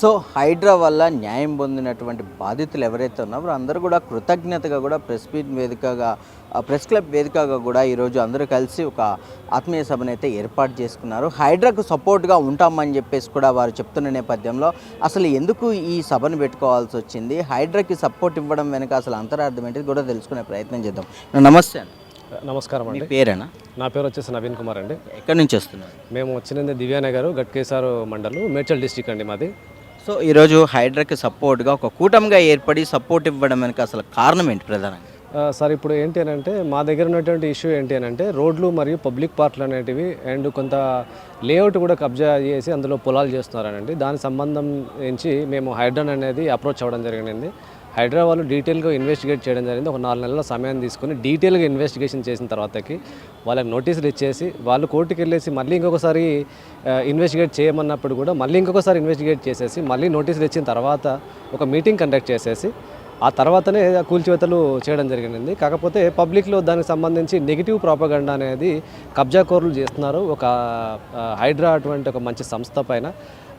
So Hydraa వల్ల న్యాయం పొందినటువంటి బాధితులు ఎవరైతే ఉన్నారో అందరూ కూడా కృతజ్ఞతగా కూడా ప్రెస్ మీట్ వేదికగా ప్రెస్ క్లబ్ వేదికగా కూడా ఈరోజు అందరూ కలిసి ఒక ఆత్మీయ సభను అయితే ఏర్పాటు చేసుకున్నారు. హైడ్రాకు సపోర్ట్గా ఉంటామని చెప్పేసి కూడా వారు చెప్తున్న నేపథ్యంలో అసలు ఎందుకు ఈ సభను పెట్టుకోవాల్సి వచ్చింది, హైడ్రాకి సపోర్ట్ ఇవ్వడం వెనుక అసలు అంతరార్థం ఏంటి కూడా తెలుసుకునే ప్రయత్నం చేద్దాం. నమస్తే అండి. నమస్కారం అండి. పేరేనా? నా పేరు వచ్చేసి నవీన్ కుమార్ అండి. ఎక్కడి నుంచి వస్తున్నారు? మేము వచ్చినది దివ్యానగర్ గట్కేసారు మండలం మేడ్చల్ డిస్టిక్ అండి మాది. సో ఈరోజు హైడ్రాకి సపోర్ట్గా ఒక కూటమిగా ఏర్పడి సపోర్ట్ ఇవ్వడం వెనుక అసలు కారణం ఏంటి ప్రధానంగా? సార్ ఇప్పుడు ఏంటి అని అంటే మా దగ్గర ఉన్నటువంటి ఇష్యూ ఏంటి అని అంటే రోడ్లు మరియు పబ్లిక్ పార్క్లు అనేటివి అండ్ కొంత లేఅవుట్ కూడా కబ్జా చేసి అందులో పొలాలు చేస్తున్నారనండి. దాని సంబంధించి మేము హైడ్రాన్ అనేది అప్రోచ్ అవ్వడం జరిగింది. హైడ్రా వాళ్ళు డీటెయిల్గా ఇన్వెస్టిగేట్ చేయడం జరిగింది. ఒక 4 నెలల సమయం తీసుకుని డీటెయిల్గా ఇన్వెస్టిగేషన్ చేసిన తర్వాతకి వాళ్ళకి నోటీసులు ఇచ్చేసి వాళ్ళు కోర్టుకి వెళ్ళేసి మళ్ళీ ఇంకొకసారి ఇన్వెస్టిగేట్ చేయమన్నప్పుడు కూడా మళ్ళీ ఇంకొకసారి ఇన్వెస్టిగేట్ చేసేసి మళ్ళీ నోటీసులు ఇచ్చిన తర్వాత ఒక మీటింగ్ కండక్ట్ చేసేసి ఆ తర్వాతనే కూల్చివేతలు చేయడం జరిగింది. కాకపోతే పబ్లిక్లో దానికి సంబంధించి నెగిటివ్ ప్రాపగండా అనేది కబ్జాకోరులు చేస్తున్నారు ఒక హైడ్రా అటువంటి ఒక మంచి సంస్థ పైన.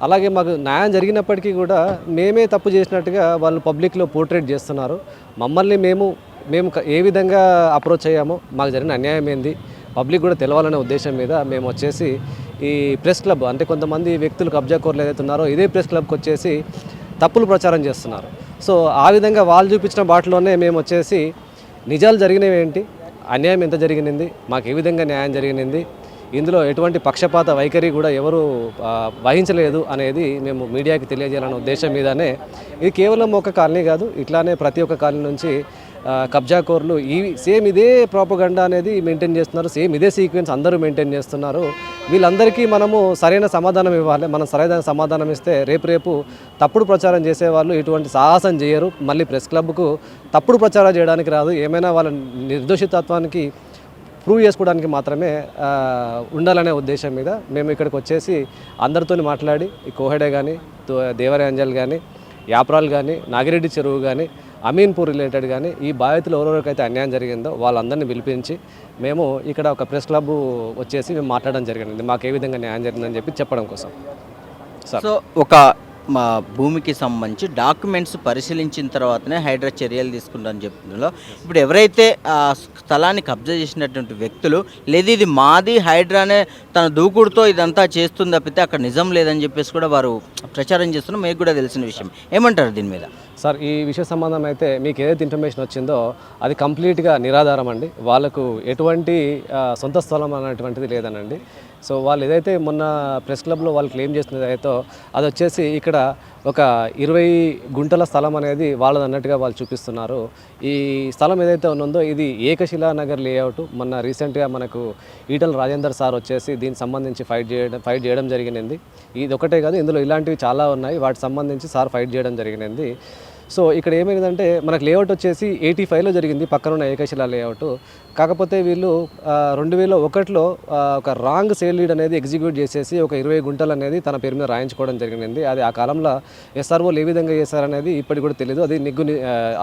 అలాగే మాకు న్యాయం జరిగినప్పటికీ కూడా మేమే తప్పు చేసినట్టుగా వాళ్ళు పబ్లిక్లో పోర్ట్రేట్ చేస్తున్నారు. మమ్మల్ని మేము ఏ విధంగా అప్రోచ్ అయ్యామో, మాకు జరిగిన అన్యాయం ఏంది పబ్లిక్ కూడా తెలవాలనే ఉద్దేశం మీద మేము వచ్చేసి ఈ ప్రెస్ క్లబ్ అంటే కొంతమంది వ్యక్తులు కబ్జాకోరులు ఏదైతే ఉన్నారో ఇదే ప్రెస్ క్లబ్కి వచ్చేసి తప్పులు ప్రచారం చేస్తున్నారు. సో ఆ విధంగా వాళ్ళు చూపించిన బాటలోనే మేము వచ్చేసి నిజాలు జరిగినవి ఏంటి, అన్యాయం ఎంత జరిగింది, మాకు ఏ విధంగా న్యాయం జరిగింది, ఇందులో ఎటువంటి పక్షపాత వైఖరి కూడా ఎవరు వహించలేదు అనేది మేము మీడియాకి తెలియజేయాలనే ఉద్దేశం మీదనే. ఇది కేవలం ఒక కాలనీ కాదు, ఇట్లానే ప్రతి ఒక్క కాలనీ నుంచి కబ్జాకోర్లు సేమ్ ఇదే ప్రాపగండా అనేది మెయింటైన్ చేస్తున్నారు. సేమ్ ఇదే సీక్వెన్స్ అందరూ మెయింటైన్ చేస్తున్నారు. వీళ్ళందరికీ మనము సరైన సమాధానం ఇవ్వాలి. మనం సరైన సమాధానం ఇస్తే రేపు తప్పుడు ప్రచారం చేసేవాళ్ళు ఇటువంటి సాహసం చేయరు. మళ్ళీ ప్రెస్ క్లబ్కు తప్పుడు ప్రచారం చేయడానికి రాదు. ఏమైనా వాళ్ళ నిర్దోషితత్వానికి ప్రూవ్ చేసుకోవడానికి మాత్రమే ఉండాలనే ఉద్దేశం మీద మేము ఇక్కడికి వచ్చేసి అందరితో మాట్లాడి ఈ కోహెడే కానీ, దేవరాంజల్ కానీ, యాప్రాల్ కానీ, నాగిరెడ్డి చెరువు కానీ, అమీన్పూర్ రిలేటెడ్ కానీ ఈ బాధితులు ఎవరెవరికైతే అన్యాయం జరిగిందో వాళ్ళందరినీ పిలిపించి మేము ఇక్కడ ఒక ప్రెస్ క్లబ్ వచ్చేసి మేము మాట్లాడడం జరిగింది. మాకు ఏ విధంగా న్యాయం జరిగిందని చెప్పి చెప్పడం కోసం. సో ఒక మా భూమికి సంబంధించి డాక్యుమెంట్స్ పరిశీలించిన తర్వాతనే హైడ్రా చర్యలు తీసుకుంటారని చెప్తున్నారు. ఇప్పుడు ఎవరైతే ఆ స్థలాన్ని కబ్జా చేసినటువంటి వ్యక్తులు లేదు ఇది మాది హైడ్రానే తన దూకుడుతో ఇదంతా చేస్తుంది తప్పితే అక్కడ నిజం లేదని చెప్పేసి కూడా వారు ప్రచారం చేస్తున్నారు. మీకు కూడా తెలిసిన విషయం, ఏమంటారు దీని మీద? సార్ ఈ విషయ సంబంధం అయితే మీకు ఏదైతే ఇన్ఫర్మేషన్ వచ్చిందో అది కంప్లీట్గా నిరాధారం అండి. వాళ్ళకు ఎటువంటి సొంత స్థలం అనేటువంటిది లేదనండి. సో వాళ్ళు ఏదైతే మొన్న ప్రెస్ క్లబ్లో వాళ్ళు క్లెయిమ్ చేస్తున్నది అయితే అది వచ్చేసి ఇక్కడ ఒక 20 గుంటల స్థలం అనేది వాళ్ళది అన్నట్టుగా వాళ్ళు చూపిస్తున్నారు. ఈ స్థలం ఏదైతే ఉన్నదో ఇది ఏకశిలానగర్ లేఅవుట్. మొన్న రీసెంట్గా మనకు ఈటల రాజేందర్ సార్ వచ్చేసి దీనికి సంబంధించి ఫైట్ చేయడం జరిగింది. ఇది ఒకటే కాదు, ఇందులో ఇలాంటివి చాలా ఉన్నాయి. వాటికి సంబంధించి సార్ ఫైట్ చేయడం జరిగింది. సో ఇక్కడ ఏమైందంటే మనకు లేఅవుట్ వచ్చేసి 85లో జరిగింది పక్కనున్న ఏకశిలా లేఅవుట్. కాకపోతే వీళ్ళు 2001లో ఒక రాంగ్ సేల్ డీడ్ అనేది ఎగ్జిక్యూట్ చేసేసి ఒక 20 గుంటలు అనేది తన పేరు మీద రాయించుకోవడం జరిగింది. అది ఆ కాలంలో ఎస్ఆర్ఓలు ఏ విధంగా చేశారనేది ఇప్పటికి కూడా తెలియదు. అది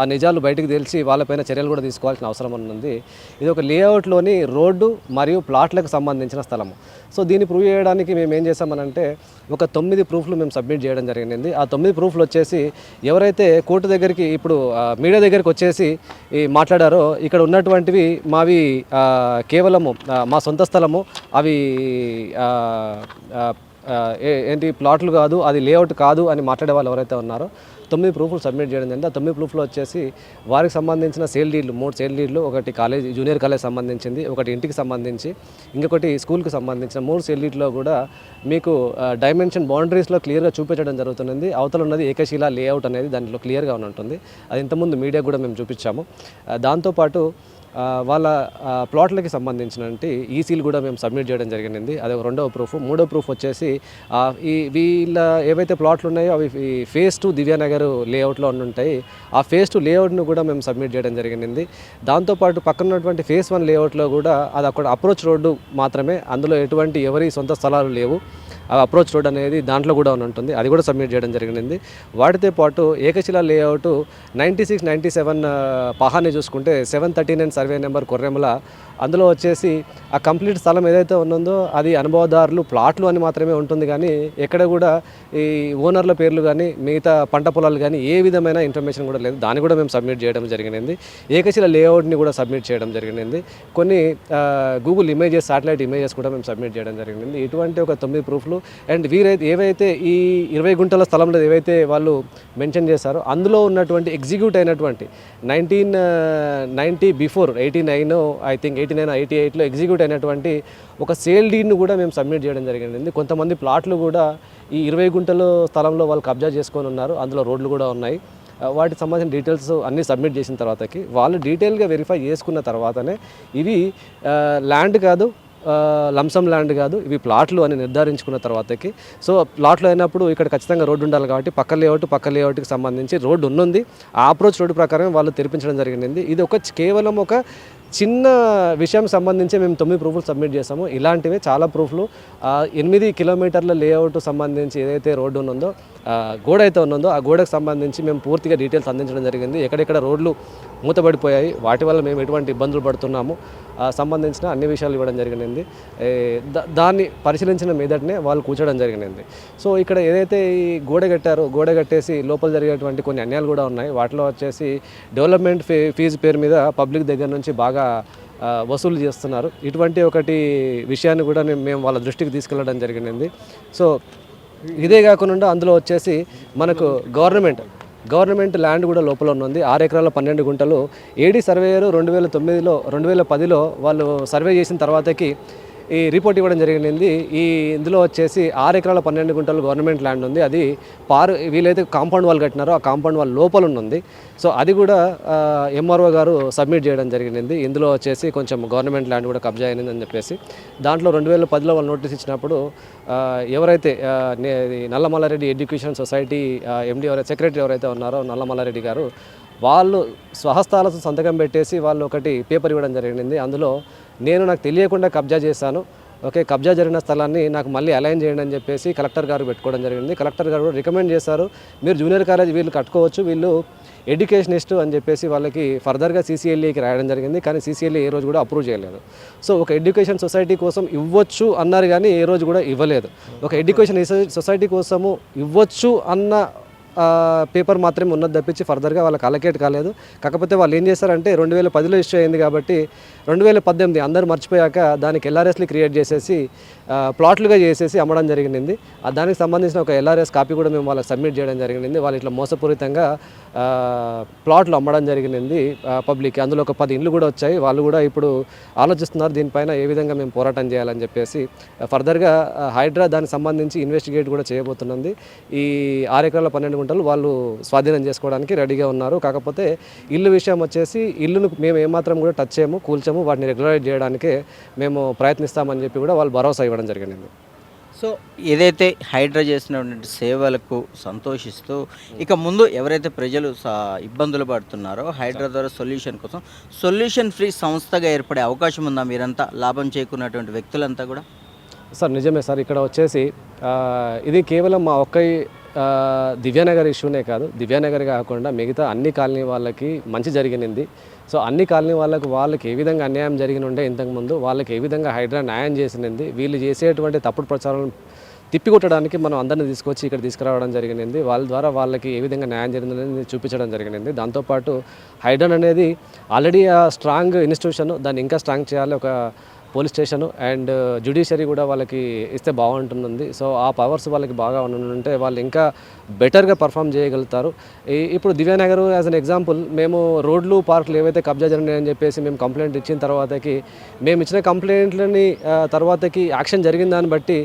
ఆ నిజాలు బయటకు తెలిసి వాళ్ళపైన చర్యలు కూడా తీసుకోవాల్సిన అవసరం ఉంది. ఇది ఒక లేఅవుట్లోని రోడ్డు మరియు ప్లాట్లకు సంబంధించిన స్థలము. సో దీన్ని ప్రూవ్ చేయడానికి మేము ఏం చేసామనంటే ఒక 9 ప్రూఫ్లు మేము సబ్మిట్ చేయడం జరిగింది. ఆ 9 ప్రూఫ్లు వచ్చేసి ఎవరైతే కోర్టు దగ్గరికి ఇప్పుడు మీడియా దగ్గరికి వచ్చేసి మాట్లాడారో ఇక్కడ ఉన్నటువంటివి మావి కేవలము మా సొంత స్థలము, అవి ఏంటి ప్లాట్లు కాదు, అది లేఅవుట్ కాదు అని మాట్లాడే వాళ్ళు ఎవరైతే ఉన్నారో 9 ప్రూఫ్లు సబ్మిట్ చేయడం జరిగింది. ఆ 9 ప్రూఫ్లో వచ్చేసి వారికి సంబంధించిన సేల్ డీడ్లు 3 సేల్ డీడ్లు, ఒకటి కాలేజ్ జూనియర్ కాలేజ్ సంబంధించింది, ఒకటి ఇంటికి సంబంధించి, ఇంకొకటి స్కూల్కి సంబంధించిన 3 సేల్ డీడ్లో కూడా మీకు డైమెన్షన్ బౌండరీస్లో క్లియర్గా చూపించడం జరుగుతుంది. అవతల ఉన్నది ఏకశిలా లేఅవుట్ అనేది దాంట్లో క్లియర్గా ఉంటుంది. అది ఇంతకుముందు మీడియా కూడా మేము చూపించాము. దాంతోపాటు వాళ్ళ ప్లాట్లకి సంబంధించినటువంటి ఈసీలు కూడా మేము సబ్మిట్ చేయడం జరిగింది. అది ఒక 2వ ప్రూఫ్. 3వ ప్రూఫ్ వచ్చేసి వీళ్ళ ఏవైతే ప్లాట్లు ఉన్నాయో అవి ఫేజ్ 2 దివ్యానగర్ లేఅవుట్లో ఉంటాయి. ఆ ఫేజ్ 2 లేఅవుట్ను కూడా మేము సబ్మిట్ చేయడం జరిగింది. దాంతోపాటు పక్కన ఉన్నటువంటి ఫేజ్ 1 లేఅవుట్లో కూడా అది అక్కడ అప్రోచ్ రోడ్డు మాత్రమే, అందులో ఎటువంటి ఎవరి సొంత స్థలాలు లేవు. అప్రోచ్ రోడ్ అనేది దాంట్లో కూడా ఉంటుంది, అది కూడా సబ్మిట్ చేయడం జరిగింది. వాటితో పాటు ఏకశిలా లేఅవుట్ 96, 97 పహాన్ని చూసుకుంటే 739 సర్వే నెంబర్ కొర్రెమల అందులో వచ్చేసి ఆ కంప్లీట్ స్థలం ఏదైతే ఉన్నదో అది అనుభవదారులు ప్లాట్లు అని మాత్రమే ఉంటుంది, కానీ ఎక్కడ కూడా ఈ ఓనర్ల పేర్లు కానీ మిగతా పంట పొలాలు కానీ ఏ విధమైన ఇన్ఫర్మేషన్ కూడా లేదు. దాన్ని కూడా మేము సబ్మిట్ చేయడం జరిగింది. ఏకశిల లేఅవుట్ని కూడా సబ్మిట్ చేయడం జరిగింది. కొన్ని గూగుల్ ఇమేజెస్, శాటిలైట్ ఇమేజెస్ కూడా మేము సబ్మిట్ చేయడం జరిగింది. ఇటువంటి ఒక 9 ప్రూఫ్లు. అండ్ వీరైతే ఏవైతే ఈ 20 గుంటల స్థలంలో ఏవైతే వాళ్ళు మెన్షన్ చేశారో అందులో ఉన్నటువంటి ఎగ్జిక్యూట్ అయినటువంటి 1990 బిఫోర్ 89 ఐ థింక్ 89 88లో ఎగ్జిక్యూట్ అయినటువంటి ఒక సేల్ డీడ్ను కూడా మేము సబ్మిట్ చేయడం జరిగింది. కొంతమంది ప్లాట్లు కూడా ఈ 20 గుంటల స్థలంలో వాళ్ళు కబ్జా చేసుకొని ఉన్నారు. అందులో రోడ్లు కూడా ఉన్నాయి. వాటికి సంబంధించిన డీటెయిల్స్ అన్నీ సబ్మిట్ చేసిన తర్వాతకి వాళ్ళు డీటెయిల్గా వెరిఫై చేసుకున్న తర్వాతనే ఇవి ల్యాండ్ కాదు, లంసమ్ ల్యాండ్ కాదు, ఇవి ప్లాట్లు అని నిర్ధారించుకున్న తర్వాతకి. సో ప్లాట్లు అయినప్పుడు ఇక్కడ ఖచ్చితంగా రోడ్డు ఉండాలి కాబట్టి పక్క లేఅవుట్కి సంబంధించి రోడ్డు ఉన్నది. ఆ అప్రోచ్ రోడ్డు ప్రకారం వాళ్ళు తెరిపించడం జరిగింది. ఇది కేవలం ఒక చిన్న విషయం సంబంధించి మేము 9 ప్రూఫ్లు సబ్మిట్ చేసాము. ఇలాంటివే చాలా ప్రూఫ్లు 8 కిలోమీటర్ల లేఅవుట్ సంబంధించి ఏదైతే రోడ్డు ఉన్నదో, గోడ అయితే ఉన్నదో ఆ గోడకు సంబంధించి మేము పూర్తిగా డీటెయిల్స్ అందించడం జరిగింది. ఎక్కడెక్కడ రోడ్లు మూతబడిపోయాయి, వాటి వల్ల మేము ఎటువంటి ఇబ్బందులు పడుతున్నాము సంబంధించిన అన్ని విషయాలు ఇవ్వడం జరిగింది. దాన్ని పరిశీలించిన మీదటనే వాళ్ళు కూర్చోవడం జరిగింది. సో ఇక్కడ ఏదైతే ఈ గోడ కట్టారో, గోడ కట్టేసి లోపల జరిగేటువంటి కొన్ని అన్యాయాలు కూడా ఉన్నాయి. వాటిలో వచ్చేసి డెవలప్మెంట్ ఫీజు పేరు మీద పబ్లిక్ దగ్గర నుంచి బాగా వసూలు చేస్తున్నారు. ఇటువంటి ఒకటి విషయాన్ని కూడా మేము వాళ్ళ దృష్టికి తీసుకెళ్ళడం జరిగింది. సో ఇదే కాకుండా అందులో వచ్చేసి మనకు గవర్నమెంట్ ల్యాండ్ కూడా లోపల ఉంది. 6 ఎకరాల 12 గుంటలు. ఏడీ సర్వేయరు 2010లో వాళ్ళు సర్వే చేసిన తర్వాతకి ఈ రిపోర్ట్ ఇవ్వడం జరిగింది. ఇందులో వచ్చేసి 6 ఎకరాల 12 గుంటలు గవర్నమెంట్ ల్యాండ్ ఉంది. అది వీలైతే కాంపౌండ్ వాల్ కట్టినారో ఆ కాంపౌండ్ వాల్ లోపల ఉంది. సో అది కూడా ఎంఆర్ఓ గారు సబ్మిట్ చేయడం జరిగింది. ఇందులో వచ్చేసి కొంచెం గవర్నమెంట్ ల్యాండ్ కూడా కబ్జా అయిందని చెప్పేసి దాంట్లో 2010లో వాళ్ళు నోటీస్ ఇచ్చినప్పుడు ఎవరైతే నల్లమల్లారెడ్డి ఎడ్యుకేషన్ సొసైటీ ఎండి సెక్రటరీ ఎవరైతే ఉన్నారో నల్లమల్లారెడ్డి గారు, వాళ్ళు స్వహస్తాలతో సంతకం పెట్టేసి వాళ్ళు ఒకటి పేపర్ ఇవ్వడం జరిగింది. అందులో నాకు తెలియకుండా కబ్జా చేశాను, కబ్జా జరిగిన స్థలాన్ని నాకు మళ్ళీ అలైన్ చేయండి అని చెప్పేసి కలెక్టర్ గారు పెట్టుకోవడం జరిగింది. కలెక్టర్ గారు కూడా రికమెండ్ చేశారు, మీరు జూనియర్ కాలేజ్ వీళ్ళు కట్టుకోవచ్చు, వీళ్ళు ఎడ్యుకేషనిస్ట్ అని చెప్పేసి వాళ్ళకి ఫర్దర్గా సీసీఎల్ఏకి రాయడం జరిగింది. కానీ సీసీఎల్ఏ ఏ రోజు కూడా అప్రూవ్ చేయలేదు. సో ఒక ఎడ్యుకేషన్ సొసైటీ కోసం ఇవ్వచ్చు అన్నారు కానీ ఏ రోజు కూడా ఇవ్వలేదు. ఒక ఎడ్యుకేషన్ సొసైటీ కోసము ఇవ్వచ్చు అన్న పేపర్ మాత్రమే ఉన్నది తప్పించి ఫర్దర్గా వాళ్ళకి అలకేట్ కాలేదు. కాకపోతే వాళ్ళు ఏం చేశారంటే 2010లో ఇష్యూ అయింది కాబట్టి 2018 అందరూ మర్చిపోయాక దానికి ఎల్ఆర్ఎస్లు క్రియేట్ చేసేసి ప్లాట్లుగా చేసేసి అమ్మడం జరిగింది. దానికి సంబంధించిన ఒక ఎల్ఆర్ఎస్ కాపీ కూడా మేము వాళ్ళకి సబ్మిట్ చేయడం జరిగింది. వాళ్ళు ఇట్లా మోసపూరితంగా ప్లాట్లు అమ్మడం జరిగింది పబ్లిక్. అందులో ఒక 10 ఇండ్లు కూడా వచ్చాయి. వాళ్ళు కూడా ఇప్పుడు ఆలోచిస్తున్నారు దీనిపైన ఏ విధంగా మేము పోరాటం చేయాలని చెప్పేసి. ఫర్దర్గా హైడ్రా దానికి సంబంధించి ఇన్వెస్టిగేట్ కూడా చేయబోతున్నది. ఈ 6 ఎకరాల 12 గుంటలు వాళ్ళు స్వాధీనం చేసుకోవడానికి రెడీగా ఉన్నారు. కాకపోతే ఇల్లు విషయం వచ్చేసి ఇల్లును మేము ఏమాత్రం కూడా టచ్ చేయము, కూల్చము, వాటిని రెగ్యులరైజ్ చేయడానికే మేము ప్రయత్నిస్తామని చెప్పి కూడా వాళ్ళు భరోసా ఇవ్వడం జరిగింది. సో ఏదైతే హైడ్రా చేసినటువంటి సేవలకు సంతోషిస్తూ ఇక ముందు ఎవరైతే ప్రజలు ఇబ్బందులు పడుతున్నారో హైడ్రా ద్వారా సొల్యూషన్ ఫ్రీ సంస్థగా ఏర్పడే అవకాశం ఉందా? మీరంతా లాభం చేకూరినటువంటి వ్యక్తులంతా కూడా. సార్ నిజమే సార్, ఇక్కడ వచ్చేసి ఇది కేవలం మా దివ్యానగర్ ఇష్యూనే కాదు, దివ్యానగర్ కాకుండా మిగతా అన్ని కాలనీ వాళ్ళకి మంచి జరిగింది. సో అన్ని కాలనీ వాళ్ళకి ఏ విధంగా అన్యాయం జరిగిన ఉండే ఇంతకుముందు వాళ్ళకి ఏ విధంగా హైడ్రా న్యాయం చేసినది, వీళ్ళు చేసేటువంటి తప్పుడు ప్రచారం తిప్పికొట్టడానికి మనం అందరినీ తీసుకొచ్చి ఇక్కడ తీసుకురావడం జరిగింది. వాళ్ళ ద్వారా వాళ్ళకి ఏ విధంగా న్యాయం జరిగిందని చూపించడం జరిగింది. దాంతోపాటు హైడ్రా అనేది ఆల్రెడీ స్ట్రాంగ్ ఇన్స్టిట్యూషన్, దాన్ని ఇంకా స్ట్రాంగ్ చేయాలి. ఒక పోలీస్ స్టేషను అండ్ జ్యుడిషియరీ కూడా వాళ్ళకి ఇస్తే బాగుంటుంది. సో ఆ పవర్స్ వాళ్ళకి బాగా ఉంటే వాళ్ళు ఇంకా బెటర్గా పర్ఫామ్ చేయగలుగుతారు. ఇప్పుడు దివ్యానగర్ యాజ్ అన్ ఎగ్జాంపుల్, మేము రోడ్లు పార్కులు ఏవైతే కబ్జా జరిగినాయని చెప్పేసి మేము కంప్లైంట్ ఇచ్చిన తర్వాతకి మేము ఇచ్చిన కంప్లైంట్లని తర్వాతకి యాక్షన్ జరిగిన దాన్ని బట్టి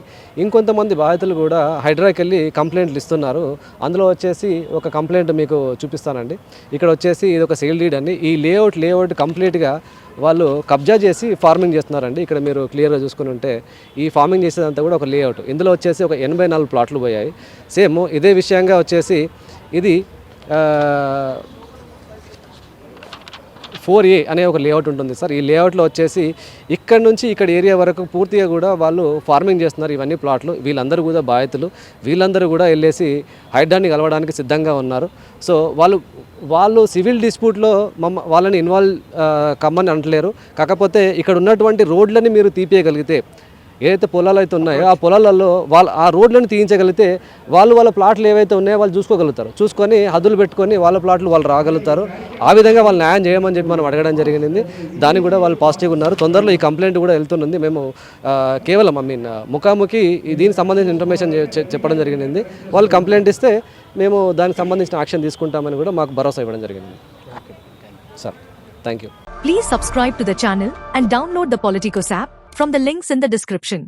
ఇంకొంతమంది బాధితులు కూడా హైడ్రాకి వెళ్ళి కంప్లైంట్లు ఇస్తున్నారు. అందులో వచ్చేసి ఒక కంప్లైంట్ మీకు చూపిస్తానండి. ఇక్కడ వచ్చేసి ఇది ఒక సేల్ డీడ్ అని, ఈ లేఅవుట్ కంప్లీట్గా వాళ్ళు కబ్జా చేసి ఫార్మింగ్ చేస్తున్నారండి. ఇక్కడ మీరు క్లియర్గా చూసుకుని ఉంటే ఈ ఫార్మింగ్ చేసేదంతా కూడా ఒక లేఅవుట్. ఇందులో వచ్చేసి ఒక 84 ప్లాట్లు పోయాయి. సేమ్ ఇదే విషయంగా వచ్చేసి ఇది 4A అనే ఒక లేఅవుట్ ఉంటుంది సార్. ఈ లేఅవుట్లో వచ్చేసి ఇక్కడ నుంచి ఇక్కడ ఏరియా వరకు పూర్తిగా కూడా వాళ్ళు ఫార్మింగ్ చేస్తున్నారు. ఇవన్నీ ప్లాట్లు, వీళ్ళందరూ కూడా బాధితులు, వీళ్ళందరూ కూడా వెళ్ళేసి హైడ్రాన్ని కలవడానికి సిద్ధంగా ఉన్నారు. సో వాళ్ళు సివిల్ డిస్ప్యూట్లో వాళ్ళని ఇన్వాల్వ్ కమ్మని అంటలేరు. కాకపోతే ఇక్కడ ఉన్నటువంటి రోడ్లని మీరు తీపియగలిగితే, ఏదైతే పొలాలు అయితే ఉన్నాయో ఆ పొలాలలో ఆ రోడ్లను తీయించగలిగితే వాళ్ళ ప్లాట్లు ఏవైతే ఉన్నాయో వాళ్ళు చూసుకోగలుగుతారు. చూసుకొని హద్దులు పెట్టుకొని వాళ్ళ ప్లాట్లు వాళ్ళు రాగలుగుతారు. ఆ విధంగా వాళ్ళు న్యాయం చేయమని చెప్పి మనం అడగడం జరిగింది. దానికి కూడా వాళ్ళు పాజిటివ్గా ఉన్నారు. తొందరలో ఈ కంప్లైంట్ కూడా వెళ్తుంది. మేము కేవలం ముఖాముఖి దీనికి సంబంధించిన ఇన్ఫర్మేషన్ చెప్పడం జరిగింది. వాళ్ళు కంప్లైంట్ ఇస్తే మేము దానికి సంబంధించిన యాక్షన్ తీసుకుంటామని కూడా మాకు భరోసా ఇవ్వడం జరిగింది. Sir, thank you. Please subscribe to the channel and download the Politicos app from the links in the description.